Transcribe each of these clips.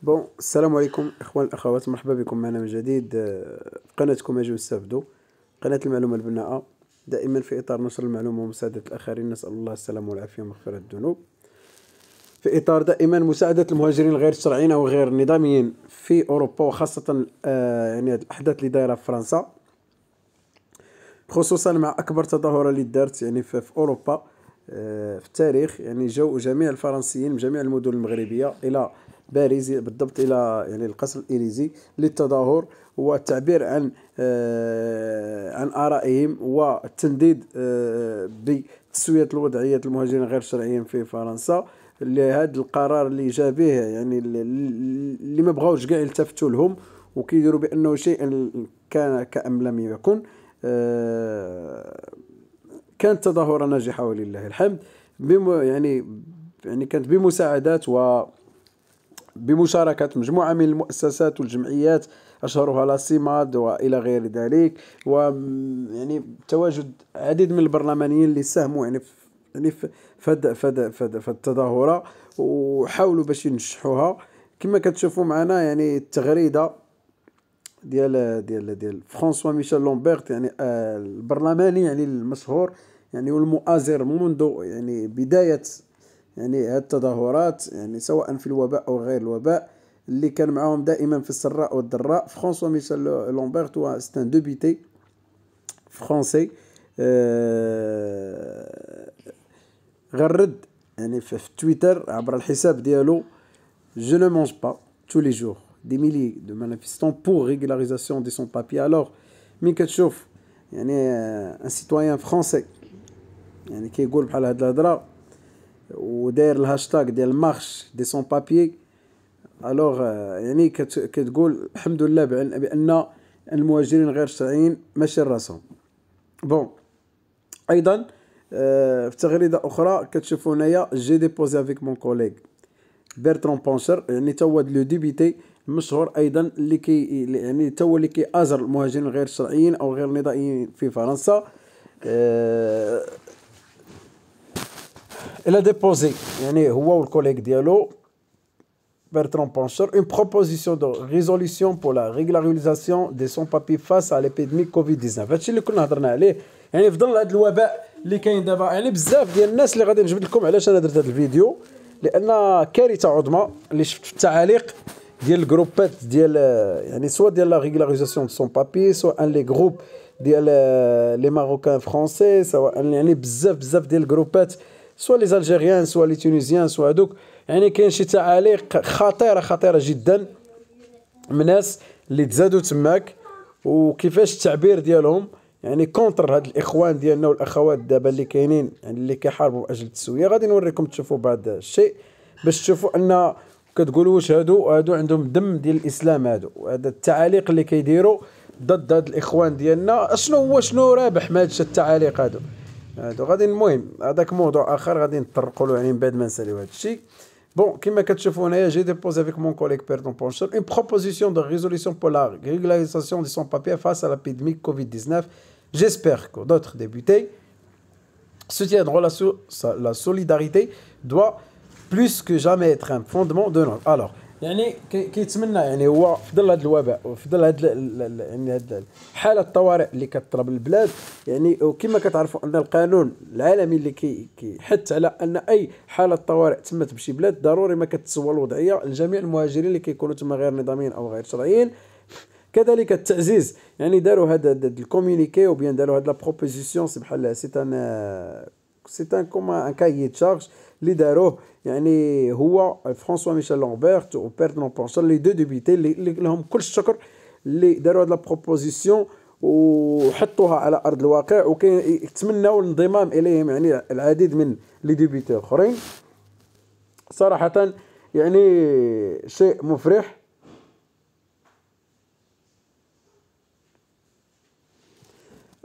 بون، السلام عليكم اخوان الاخوات، مرحبا بكم معنا من جديد في قناتكم اجيو نستافدوا. قناة المعلومة البناءة، دائما في اطار نشر المعلومة ومساعدة الاخرين. نسأل الله السلامة والعافية ومغفرة الذنوب، في اطار دائما مساعدة المهاجرين الغير الشرعيين او غير النظاميين في اوروبا، وخاصة يعني هذه الاحداث اللي دايرة في فرنسا، خصوصا مع اكبر تظاهرة اللي دارت يعني في اوروبا في التاريخ. يعني جاءوا جميع الفرنسيين من جميع المدن المغربية الى باريس، بالضبط الى يعني القصر الإليزي، للتظاهر والتعبير عن آرائهم والتنديد بتسوية الوضعية المهاجرين غير الشرعيين في فرنسا. لهذا القرار اللي جا به، يعني اللي ما بغاوش كاع يلتفتوا لهم وكيديروا بانه شيء كان كأن لم يكن. كانت تظاهرة ناجحة ولله الحمد، يعني كانت بمساعدات وبمشاركة مجموعة من المؤسسات والجمعيات، أشهرها لا سيماد وإلى غير ذلك، ويعني تواجد عديد من البرلمانيين اللي ساهموا في التظاهرة وحاولوا باش ينجحوها. كما كتشوفوا معنا يعني التغريدة ديال فرانسوا ميشيل لومبرت، يعني البرلماني يعني المشهور، يعني والمؤازر منذ يعني بداية يعني هذه التظاهرات، يعني سواء في الوباء أو غير الوباء، اللي كان معهم دائما في السراء والضراء. فرانسوا ميشيل لومبرت هو ستان دوبيتي فرونسي، غرد يعني في تويتر عبر الحساب ديالو: Je ne mange pas tous les jours des milliers de manifestants pour régularisation de son papier. Alors مين كتشوف يعني ان سيتويان فرونسي يعني كيقول بحال هاد الهضره وداير الهاشتاغ ديال مارش دي سون بابيي، الوغ يعني كتقول الحمد لله بان المهاجرين غير الشرعيين ماشي راسهم. بون، ايضا في تغريده اخرى كتشوفوا هنايا: جي ديبوزي افيك مون كوليغ بيرترون بونشر، يعني تا هو لو ديبيتي المشهور ايضا اللي يعني تا هو اللي كيأزر المهاجرين غير الشرعيين او غير النضاليين في فرنسا. الى ديبوزي يعني هو والكوليغ ديالو Bertrand Pancher une proposition de résolution pour la régularisation des sans-papiers face à l'épidémie Covid-19. هادشي اللي كنا هضرنا عليه، يعني في ظل هذا الوباء اللي كاين دابا. يعني بزاف ديال الناس اللي غادي نجبد لكم علاش انا درت هذا الفيديو، لان كارثه عظمى اللي شفت في التعاليق ديال الجروبات ديال يعني سواء ديال لا ريغولاريزاسيون دو سون بابي، سواء لي جروب ديال لي ماروكان فرونسي، سواء يعني بزاف ديال الجروبات، سواء لي الجيريان سواء لي تونيزيان سواء هذوك. يعني كاين شي تعاليق خطيره جدا من ناس اللي تزادوا تماك، وكيفاش التعبير ديالهم يعني كونتر هاد الاخوان ديالنا والاخوات دابا اللي كاينين، يعني اللي كيحاربوا اجل التسويه. غادي نوريكم تشوفوا بعض الشيء باش تشوفوا ان كتقولوا واش هادو عندهم دم ديال الاسلام. هذا التعاليق اللي كيديروا ضد هاد الاخوان ديالنا، شنو رابح من هاد التعاليق هادو غادي. المهم هذاك موضوع اخر غادي نطرقوا له يعني من بعد ما نساليو هذا الشيء. Bon, كما كتشوفوا هنايا: j'ai déposé avec mon collègue Bertrand Pancher une proposition de résolution pour la régularisation de son papier face à l'épidémie Covid-19. J'espère que d'autres députés soutiendront la solidarité doit plus que jamais être un fondement de notre. Alors يعني كيتمنى يعني هو في ظل هذا الوباء وفي ظل هذا يعني هذا حاله الطوارئ اللي كتضرب البلاد، يعني وكما كتعرفوا ان القانون العالمي اللي كيحث على ان اي حاله طوارئ تمت بشي بلاد ضروري ما كتسوى الوضعيه لجميع المهاجرين اللي كيكونوا تما غير نظاميين او غير شرعيين. كذلك التعزيز، يعني داروا هذا الكومونيكي وبيان داروا هذه لا بروبوزيسيون، سي بحال سي ان كوما ان كايي تشارج اللي داروه. يعني هو فرانسوا ميشيل لومبرت و بيرترون بونشر لي دو ديبيتي اللي لهم كل الشكر اللي داروا هذه لا بروبوزيسيون وحطوها على ارض الواقع، وكيتمناو الانضمام اليهم يعني العديد من لي ديبيتي اخرين. صراحه يعني شيء مفرح.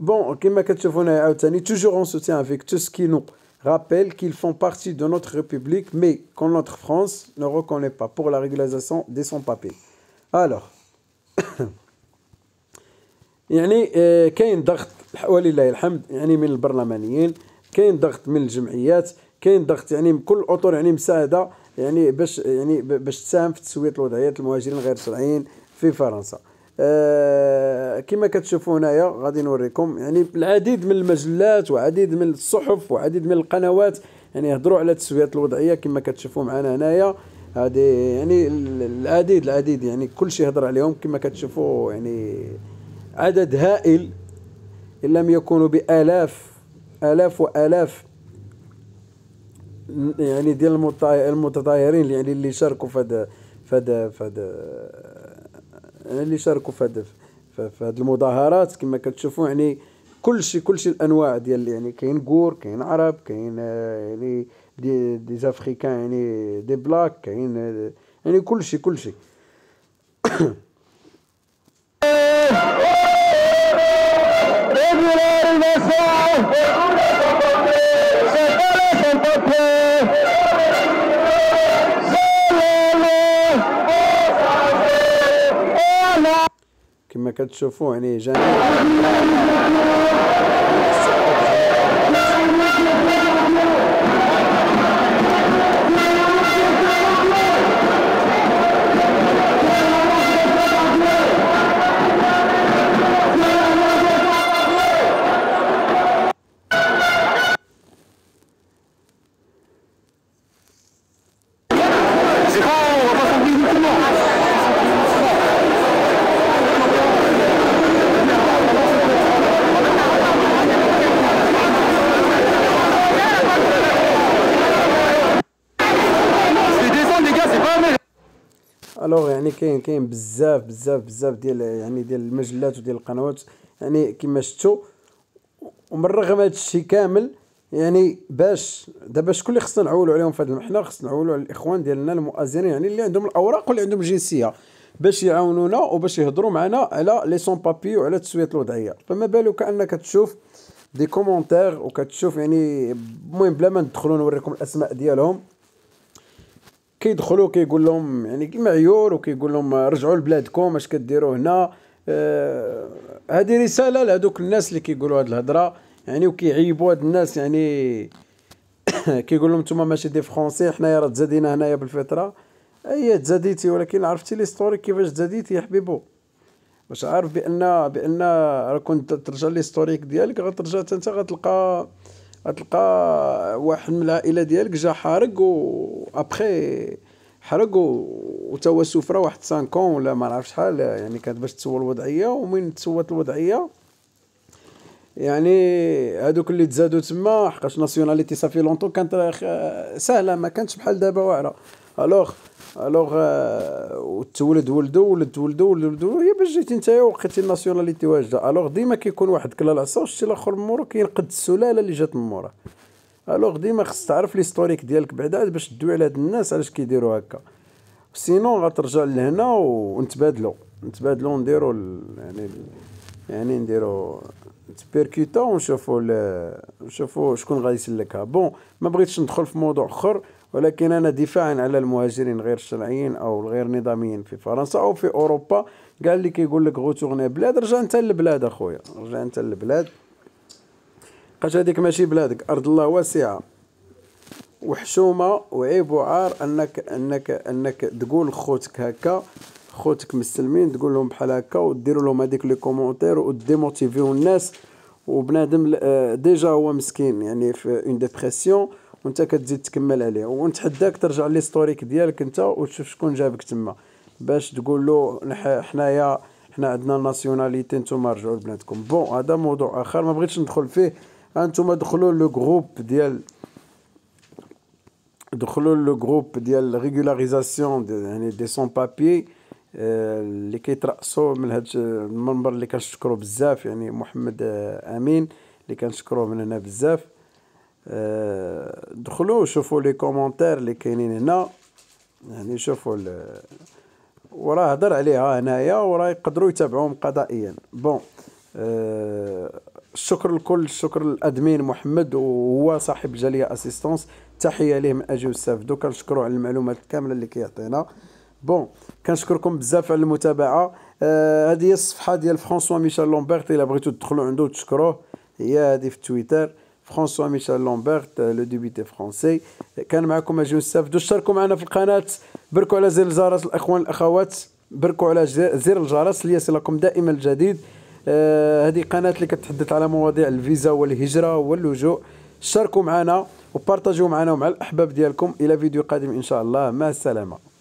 Bon, كما كتشوفوا هنا عاوتاني: toujours en soutien avec tout ce qui nous rappelle qu'ils font partie de notre République, mais que notre France ne reconnaît pas pour la régularisation des sans-papiers. Alors يعني كاين ضغط ولله الحمد يعني من البرلمانيين، كاين ضغط من الجمعيات، كاين ضغط يعني من كل الاطر يعني مساعده يعني باش تساهم في تسويه الوضعيه المهاجرين غير الشرعيين في فرنسا. كما كتشوفوا هنايا غادي نوريكم يعني العديد من المجلات وعديد من الصحف وعديد من القنوات يعني يهضروا على تسويه الوضعيه كما كتشوفوا معنا هنايا. هذه يعني العديد يعني كل شيء يهضر عليهم كما كتشوفوا، يعني عدد هائل ان لم يكونوا بالاف والاف يعني ديال المتظاهرين يعني اللي شاركوا اللي شاركوا في هاد المظاهرات كما كتشوفوا. يعني كل شيء الانواع ديال يعني كاين كور، كاين عرب، كاين يعني دي زافريكان، يعني دي بلاك، كاين يعني كل شيء كما كتشوفوا يعني جميع الوغ يعني كاين بزاف ديال يعني ديال المجلات وديال القنوات يعني كما شفتوا. ومن رغم هذا الشيء كامل يعني باش شكون اللي خصنا نعولوا عليهم في هذا المحنه؟ خصنا نعولوا على الاخوان ديالنا المؤازرين يعني اللي عندهم الاوراق واللي عندهم الجنسيه باش يعاونونا وباش يهضروا معنا على لي سون بابي وعلى تسويه الوضعيه. فما بالك انك تشوف دي كومونتير وكتشوف يعني المهم بلا ما ندخلوا نوريكم الاسماء ديالهم كيدخلوا كيقول لهم يعني المعيور وكيقول لهم رجعوا لبلادكم اش كديروا هنا. هذه رساله لهذوك الناس اللي كيقولوا هذه الهضره يعني وكيعيبوا هاد الناس يعني كيقول لهم نتوما ماشي دي فرونسي، حنايا راه تزادينا هنايا بالفطره. اي تزاديتي ولكن عرفتي ليستوريك كيفاش تزاديتي يا حبيبو؟ واش عارف بان راه كنت ترجع ليستوريك ديالك غترجع انت غتلقى واحد من العائله ديالك جا حارق و ابخي حرق وتا هو سفره واحد 5 ولا ما عرفش شحال يعني كانت باش تسوى الوضعيه. ومن تسوات الوضعيه يعني هادوك اللي تزادوا تما حقاش ناسيوناليتي صافي لونطون كانت سهله ما كانتش بحال دابا واعره. الوغ ولدوا هي باش جيتي نتايا ولقيتي الناسيوناليتي واجده. الوغ ديما كيكون واحد كلا العصا وشتي الاخر من مورو كينقد السلاله اللي جات من موراه. الوغ ديما خص تعرف ليستوريك ديالك بعدا باش تدوي على هاد الناس علاش كيديروا هكا. سينون غترجع لهنا ونتبادلوا نديروا يعني نديروا تبيركيتا ونشوفوا شكون غادي يسلكها. بون ما بغيتش ندخل في موضوع اخر، ولكن انا دفاعا على المهاجرين غير الشرعيين او الغير نظاميين في فرنسا او في اوروبا قال لي كيقول لك غوتورني بلاد، رجع انت للبلاد اخويا، رجع انت للبلاد. بقاش هذيك ماشي بلادك، ارض الله واسعه وحشومه وعيب وعار انك تقول خوتك هكا، خوتك مسلمين تقول لهم بحال هكا وديروا لهم هذيك لي كومونتير وديموتيفيو الناس. وبنادم ديجا هو مسكين يعني في اون ديبرسيون وانت كتزيد تكمل عليه. ونتحداك ترجع ليستوريك ديالك انت وتشوف شكون جابك تما باش تقول له حنا عندنا ناسيوناليتي نتوما رجعوا لبلادكم. بون هذا موضوع اخر ما بغيتش ندخل فيه. انتم دخلوا لو جروب ديال ريغولاريزاسيون يعني دي سون بابي اللي كيترأسوا من هاد المنبر اللي كنشكروا بزاف يعني محمد امين اللي كنشكروه من هنا بزاف. دخلوا شوفوا لي كومونتير اللي كاينين هنا يعني شوفوا وراه هضر عليها هنايا وراه يقدروا يتابعوهم قضائيا. بون الشكر الكل، الشكر للادمين محمد وهو صاحب الجاليه اسيستونس، تحيه ليه من اجي وستافدو، كنشكروا على المعلومات الكامله اللي كيعطينا. بون كنشكركم بزاف على المتابعه. هذه هي الصفحه ديال فرانسوا ميشيل لومبرت، الا بغيتو تدخلوا عنده وتشكروه هي هذه في تويتر فرانسوا ميشيل لومبرت لو ديبيتي فرونسي. كان معكم اجيو نستافدوا. اشتركوا معنا في القناه، بركوا على زر الجرس الاخوان الاخوات، بركوا على زر الجرس ليصلكم دائما الجديد. هذه قناه اللي كتحدث على مواضيع الفيزا والهجره واللجوء. اشتركوا معنا وبارطاجوا معنا ومع الاحباب ديالكم. الى فيديو قادم ان شاء الله، مع السلامه.